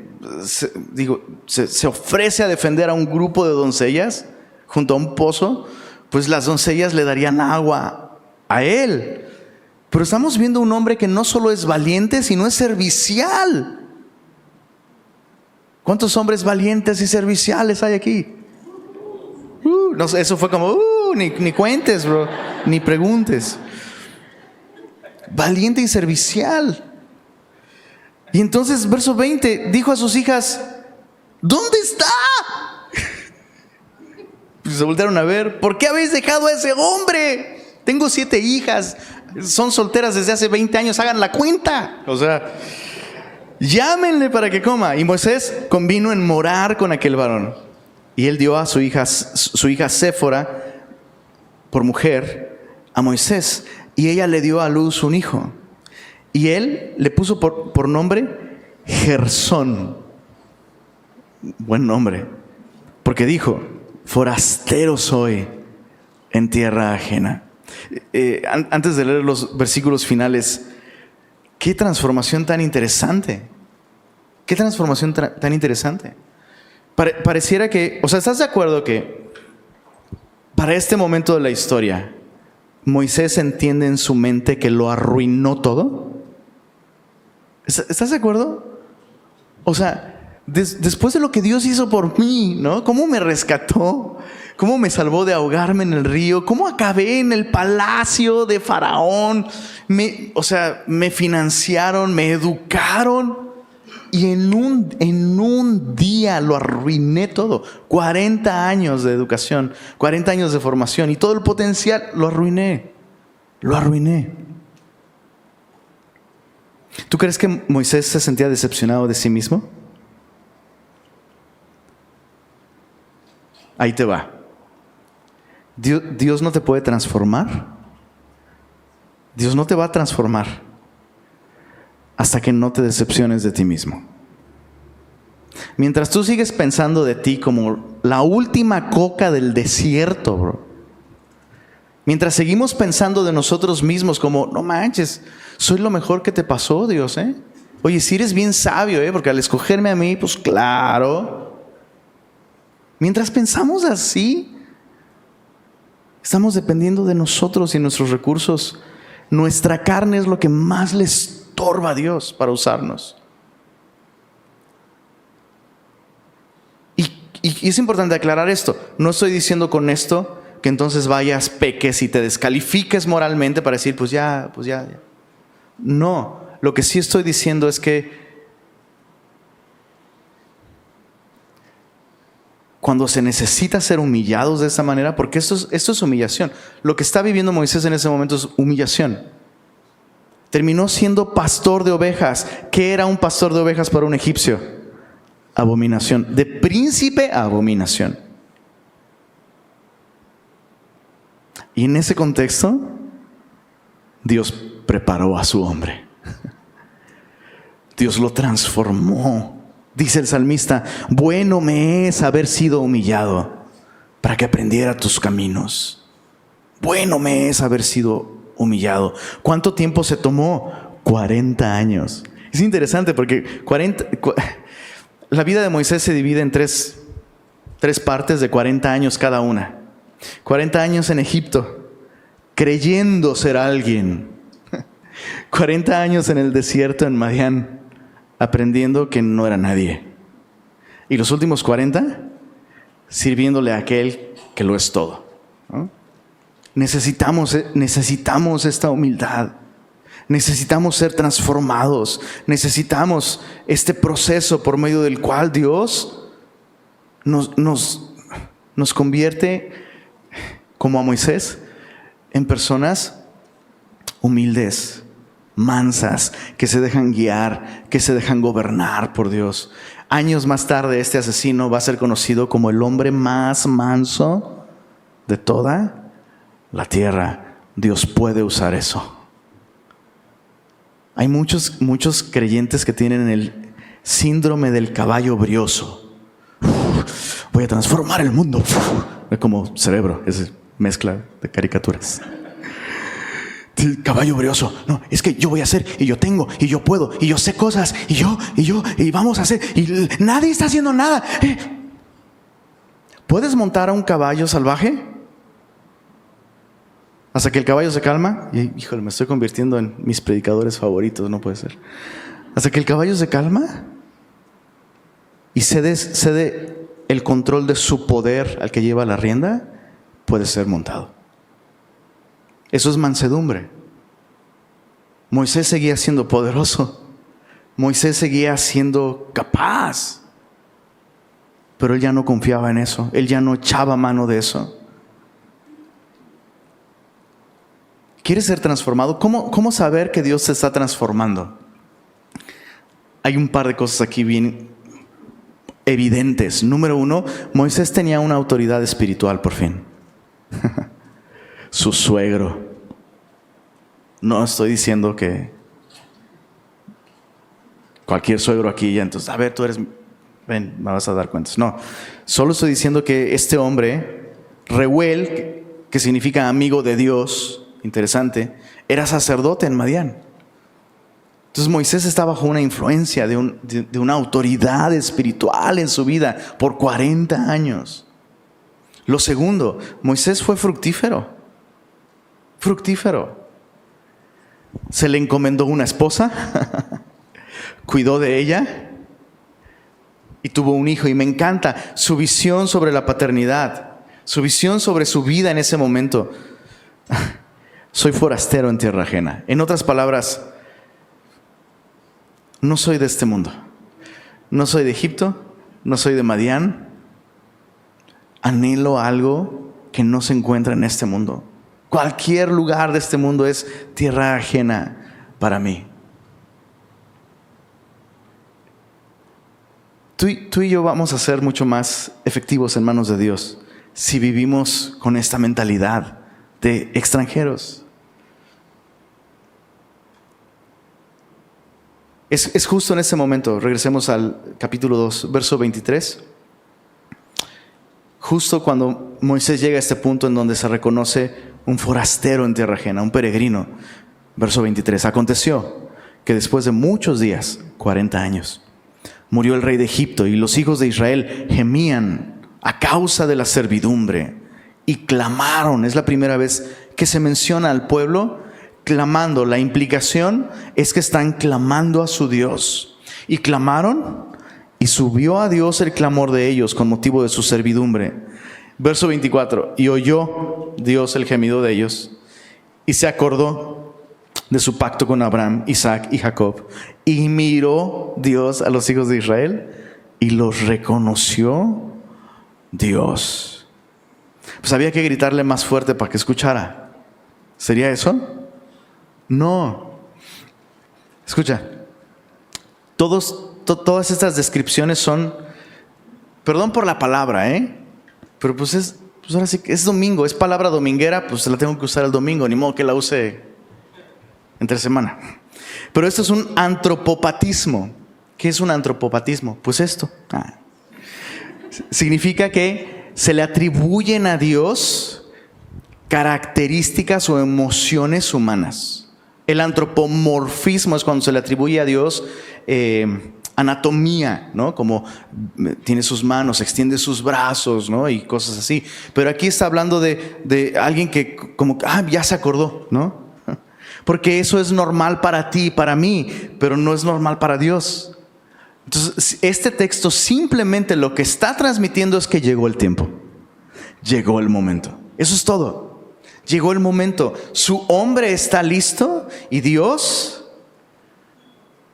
ofrece a defender a un grupo de doncellas junto a un pozo, pues las doncellas le darían agua a él. Pero estamos viendo un hombre que no solo es valiente, sino es servicial. ¿Cuántos hombres valientes y serviciales hay aquí? No sé, eso fue como, ni cuentes, bro, ni preguntes. Valiente y servicial. Y entonces, verso 20, dijo a sus hijas, ¿dónde está? Se voltearon a ver, ¿por qué habéis dejado a ese hombre? Tengo 7 hijas, son solteras desde hace 20 años, hagan la cuenta. O sea, llámenle para que coma. Y Moisés convino en morar con aquel varón. Y él dio a su hija Séfora por mujer a Moisés. Y ella le dio a luz un hijo. Y él le puso por nombre Gersón. Buen nombre. Porque dijo, forastero soy en tierra ajena. Antes de leer los versículos finales, qué transformación tan interesante. Qué transformación tan interesante. Pareciera que, o sea, ¿estás de acuerdo que para este momento de la historia, Moisés entiende en su mente que lo arruinó todo? ¿Estás de acuerdo? O sea, después de lo que Dios hizo por mí, ¿no? ¿Cómo me rescató? ¿Cómo me salvó de ahogarme en el río? ¿Cómo acabé en el palacio de Faraón? Me financiaron, me educaron. Y en un día lo arruiné todo. 40 años de educación, 40 años de formación y todo el potencial lo arruiné. Lo arruiné. ¿Tú crees que Moisés se sentía decepcionado de sí mismo? Ahí te va. Dios no te puede transformar. Dios no te va a transformar hasta que no te decepciones de ti mismo. Mientras tú sigues pensando de ti como la última coca del desierto, bro. Mientras seguimos pensando de nosotros mismos como, no manches, soy lo mejor que te pasó, Dios, ¿eh? Oye, si eres bien sabio, porque al escogerme a mí, pues claro. Mientras pensamos así, estamos dependiendo de nosotros y nuestros recursos. Nuestra carne es lo que más le estorba a Dios para usarnos. Y es importante aclarar esto. No estoy diciendo con esto que entonces vayas, peques y te descalifiques moralmente para decir, pues ya. No, lo que sí estoy diciendo es que cuando se necesita ser humillados de esa manera, porque esto es humillación. Lo que está viviendo Moisés en ese momento es humillación. Terminó siendo pastor de ovejas. ¿Qué era un pastor de ovejas para un egipcio? Abominación. De príncipe a abominación. Y en ese contexto, Dios preparó a su hombre. Dios lo transformó. Dice el salmista, bueno me es haber sido humillado para que aprendiera tus caminos. Bueno me es haber sido humillado. ¿Cuánto tiempo se tomó? 40 años. Es interesante porque la vida de Moisés se divide en tres partes de 40 años cada una. 40 años en Egipto, creyendo ser alguien. 40 años en el desierto en Madián, aprendiendo que no era nadie. Y los últimos 40, sirviéndole a aquel que lo es todo, ¿no? Necesitamos esta humildad. Necesitamos ser transformados. Necesitamos este proceso por medio del cual Dios nos convierte, como a Moisés, en personas humildes, mansas, que se dejan guiar, que se dejan gobernar por Dios. Años más tarde, este asesino va a ser conocido como el hombre más manso de toda la tierra. Dios puede usar eso. Hay muchos creyentes que tienen el síndrome del caballo brioso. Voy a transformar el mundo. Es como Cerebro, es mezcla de caricaturas. El caballo brioso. No, es que yo voy a hacer, y yo tengo, y yo puedo, y yo sé cosas, y vamos a hacer, y nadie está haciendo nada. ¿Puedes montar a un caballo salvaje? Hasta que el caballo se calma. Y, híjole, me estoy convirtiendo en mis predicadores favoritos, no puede ser. Hasta que el caballo se calma y cede el control de su poder al que lleva la rienda, puede ser montado. Eso es mansedumbre. Moisés seguía siendo poderoso. Moisés seguía siendo capaz. Pero él ya no confiaba en eso. Él ya no echaba mano de eso. ¿Quieres ser transformado? ¿Cómo saber que Dios te está transformando? Hay un par de cosas aquí bien evidentes. Número 1, Moisés tenía una autoridad espiritual por fin. Su suegro. No estoy diciendo que cualquier suegro aquí ya, entonces, a ver, tú eres, ven, me vas a dar cuentas. No, solo estoy diciendo que este hombre, Reuel, que significa amigo de Dios, interesante, era sacerdote en Madián. Entonces Moisés está bajo una influencia de una autoridad espiritual en su vida por 40 años. Lo segundo, Moisés fue fructífero. Se le encomendó una esposa, cuidó de ella y tuvo un hijo. Y me encanta su visión sobre la paternidad, su visión sobre su vida en ese momento. Soy forastero en tierra ajena. En otras palabras, no soy de este mundo. No soy de Egipto, no soy de Madián. Anhelo algo que no se encuentra en este mundo. Cualquier lugar de este mundo es tierra ajena para mí. Tú y yo vamos a ser mucho más efectivos en manos de Dios si vivimos con esta mentalidad de extranjeros. Es justo en ese momento, regresemos al capítulo 2, verso 23. Justo cuando Moisés llega a este punto en donde se reconoce un forastero en tierra ajena, un peregrino. Verso 23. Aconteció que después de muchos días, 40 años, murió el rey de Egipto y los hijos de Israel gemían a causa de la servidumbre y clamaron. Es la primera vez que se menciona al pueblo clamando. La implicación es que están clamando a su Dios. Y clamaron Y subió a Dios el clamor de ellos con motivo de su servidumbre. Verso 24. Y oyó Dios el gemido de ellos y se acordó de su pacto con Abraham, Isaac y Jacob. Y miró Dios a los hijos de Israel y los reconoció Dios. Pues había que gritarle más fuerte para que escuchara. ¿Sería eso? No. Escucha. Todas estas descripciones son, perdón por la palabra, pero pues ahora sí que es domingo, es palabra dominguera, pues la tengo que usar el domingo, ni modo que la use entre semana. Pero esto es un antropopatismo. ¿Qué es un antropopatismo? Pues esto. Significa que se le atribuyen a Dios características o emociones humanas. El antropomorfismo es cuando se le atribuye a Dios anatomía, ¿no? Como tiene sus manos, extiende sus brazos, ¿no? Y cosas así. Pero aquí está hablando de alguien que como, ya se acordó, ¿no? Porque eso es normal para ti y para mí, pero no es normal para Dios. Entonces, este texto simplemente lo que está transmitiendo es que llegó el tiempo. Llegó el momento. Eso es todo. Llegó el momento. Su hombre está listo y Dios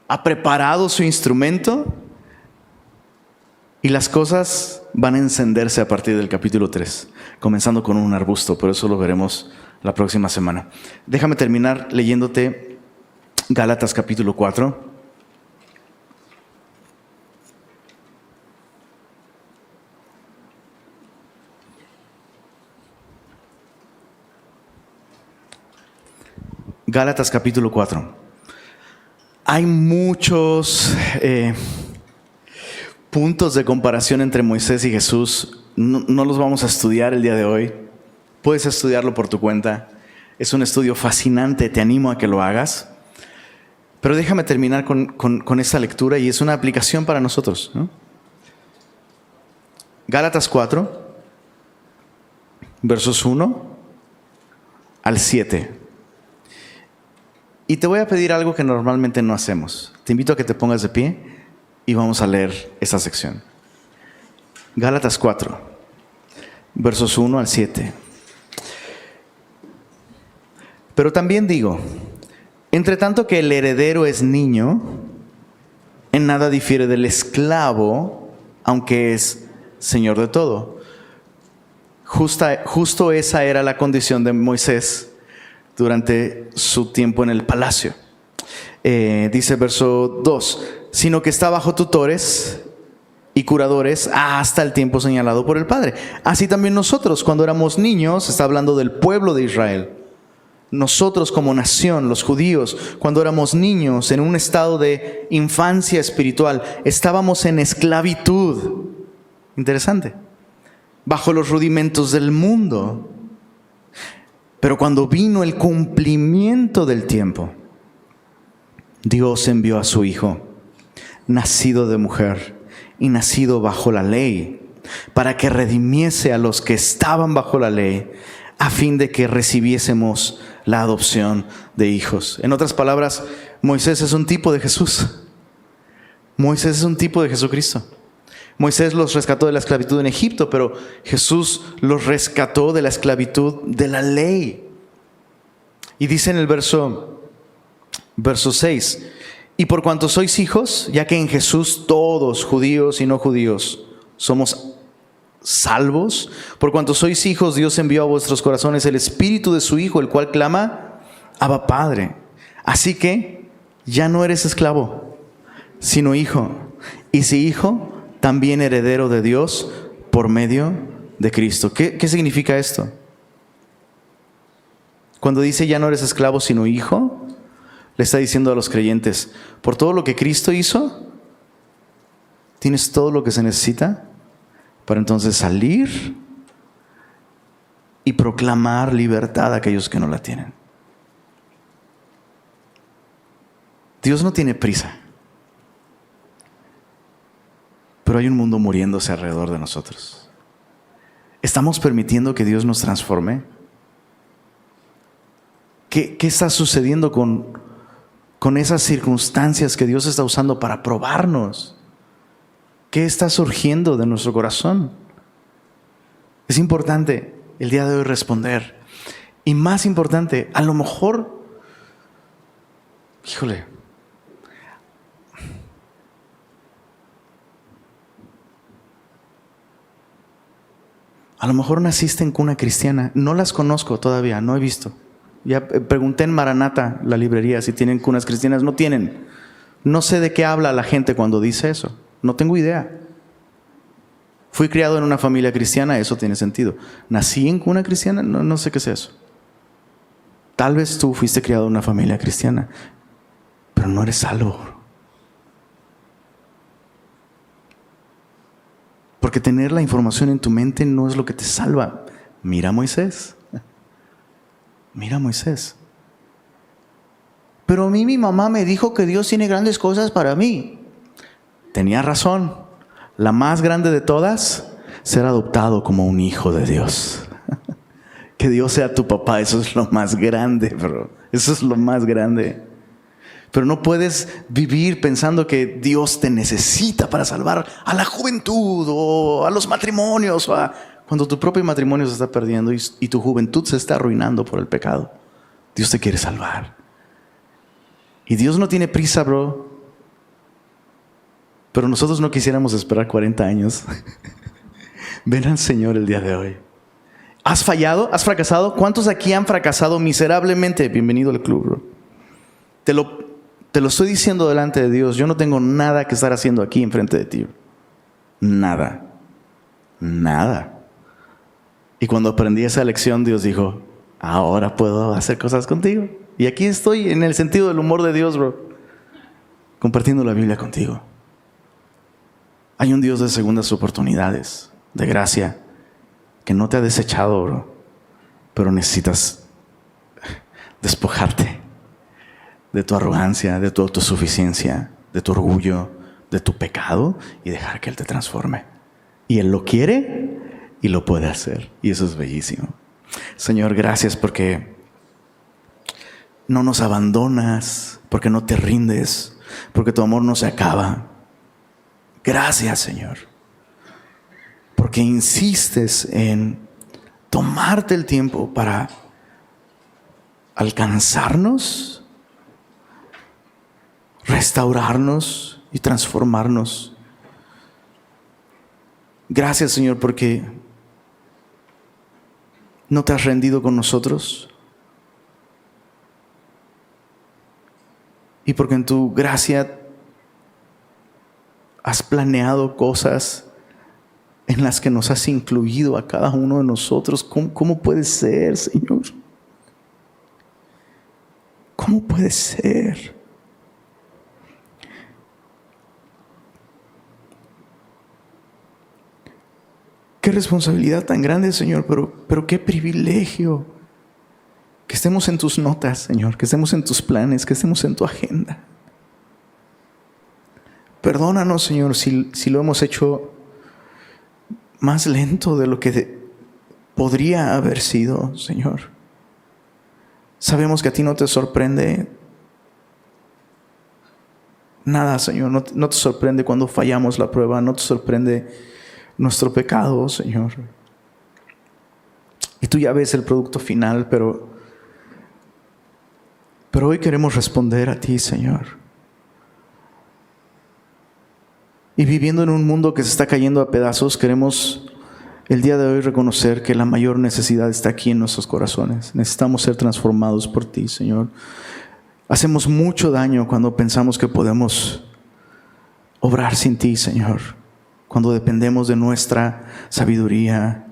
ha preparado su instrumento y las cosas van a encenderse a partir del capítulo 3, comenzando con un arbusto, pero eso lo veremos la próxima semana. Déjame terminar leyéndote Gálatas capítulo 4. Gálatas capítulo 4. Hay muchos puntos de comparación entre Moisés y Jesús. No los vamos a estudiar el día de hoy. Puedes estudiarlo por tu cuenta. Es un estudio fascinante, te animo a que lo hagas. Pero déjame terminar con esta lectura y es una aplicación para nosotros, ¿no? Gálatas 4, versos 1 al 7. Y te voy a pedir algo que normalmente no hacemos. Te invito a que te pongas de pie y vamos a leer esta sección. Gálatas 4, versos 1 al 7. Pero también digo, entre tanto que el heredero es niño, en nada difiere del esclavo, aunque es señor de todo. Justo esa era la condición de Moisés durante su tiempo en el palacio. Dice verso 2, sino que está bajo tutores y curadores hasta el tiempo señalado por el Padre. Así también nosotros, cuando éramos niños, está hablando del pueblo de Israel. Nosotros como nación, los judíos, cuando éramos niños, en un estado de infancia espiritual, estábamos en esclavitud. Interesante. Bajo los rudimentos del mundo. Pero cuando vino el cumplimiento del tiempo, Dios envió a su Hijo, nacido de mujer y nacido bajo la ley, para que redimiese a los que estaban bajo la ley, a fin de que recibiésemos la adopción de hijos. En otras palabras, Moisés es un tipo de Jesús. Moisés es un tipo de Jesucristo. Moisés los rescató de la esclavitud en Egipto, pero Jesús los rescató de la esclavitud de la ley. Y dice en el verso 6, y por cuanto sois hijos, ya que en Jesús todos, judíos y no judíos, somos salvos, por cuanto sois hijos, Dios envió a vuestros corazones el Espíritu de su Hijo, el cual clama, Abba Padre. Así que ya no eres esclavo, sino hijo. Y si hijo, también heredero de Dios por medio de Cristo. ¿Qué significa esto? Cuando dice ya no eres esclavo sino hijo, le está diciendo a los creyentes, por todo lo que Cristo hizo, tienes todo lo que se necesita para entonces salir y proclamar libertad a aquellos que no la tienen. Dios no tiene prisa. Pero hay un mundo muriéndose alrededor de nosotros. ¿Estamos permitiendo que Dios nos transforme? ¿Qué está sucediendo con esas circunstancias que Dios está usando para probarnos? ¿Qué está surgiendo de nuestro corazón? Es importante el día de hoy responder. Y más importante, a lo mejor, híjole, a lo mejor naciste en cuna cristiana. No las conozco todavía, no he visto. Ya pregunté en Maranata, la librería, si tienen cunas cristianas. No tienen. No sé de qué habla la gente cuando dice eso. No tengo idea. Fui criado en una familia cristiana, eso tiene sentido. ¿Nací en cuna cristiana? No sé qué es eso. Tal vez tú fuiste criado en una familia cristiana, pero no eres salvo. Porque tener la información en tu mente no es lo que te salva. Mira a Moisés. Mira a Moisés. Pero a mí mi mamá me dijo que Dios tiene grandes cosas para mí. Tenía razón. La más grande de todas, ser adoptado como un hijo de Dios. Que Dios sea tu papá, eso es lo más grande, bro. Eso es lo más grande. Pero no puedes vivir pensando que Dios te necesita para salvar a la juventud o a los matrimonios, cuando tu propio matrimonio se está perdiendo y tu juventud se está arruinando por el pecado. Dios te quiere salvar. Y Dios no tiene prisa, bro. Pero nosotros no quisiéramos esperar 40 años. Ven al Señor el día de hoy. ¿Has fallado? ¿Has fracasado? ¿Cuántos aquí han fracasado miserablemente? Bienvenido al club, bro. Te lo estoy diciendo delante de Dios. Yo no tengo nada que estar haciendo aquí enfrente de ti. Nada. Nada. Y cuando aprendí esa lección, Dios dijo, ahora puedo hacer cosas contigo. Y aquí estoy en el sentido del humor de Dios, bro. Compartiendo la Biblia contigo. Hay un Dios de segundas oportunidades, de gracia, que no te ha desechado, bro. Pero necesitas despojarte de tu arrogancia, de tu autosuficiencia, de tu orgullo, de tu pecado y dejar que Él te transforme. Y Él lo quiere y lo puede hacer. Y eso es bellísimo. Señor, gracias porque no nos abandonas, porque no te rindes, porque tu amor no se acaba. Gracias, Señor, porque insistes en tomarte el tiempo para alcanzarnos, restaurarnos y transformarnos. Gracias, Señor, porque no te has rendido con nosotros y porque en tu gracia has planeado cosas en las que nos has incluido a cada uno de nosotros. ¿Cómo puede ser, Señor? ¿Cómo puede ser? Qué responsabilidad tan grande, Señor, pero qué privilegio que estemos en tus notas, Señor, que estemos en tus planes, que estemos en tu agenda. Perdónanos, Señor, si lo hemos hecho más lento de lo que podría haber sido, Señor. Sabemos que a ti no te sorprende nada, Señor. No te sorprende cuando fallamos la prueba. No te sorprende nuestro pecado, Señor. Y tú ya ves el producto final, pero hoy queremos responder a ti, Señor. Y viviendo en un mundo que se está cayendo a pedazos, queremos el día de hoy reconocer que la mayor necesidad está aquí en nuestros corazones. Necesitamos ser transformados por ti, Señor. Hacemos mucho daño cuando pensamos que podemos obrar sin ti, Señor. Cuando dependemos de nuestra sabiduría.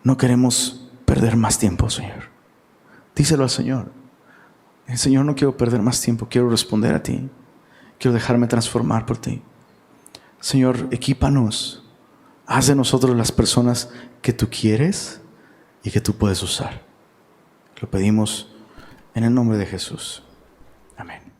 No queremos perder más tiempo, Señor. Díselo al Señor. Señor, no quiero perder más tiempo, quiero responder a ti. Quiero dejarme transformar por ti. Señor, equípanos. Haz de nosotros las personas que tú quieres y que tú puedes usar. Lo pedimos en el nombre de Jesús. Amén.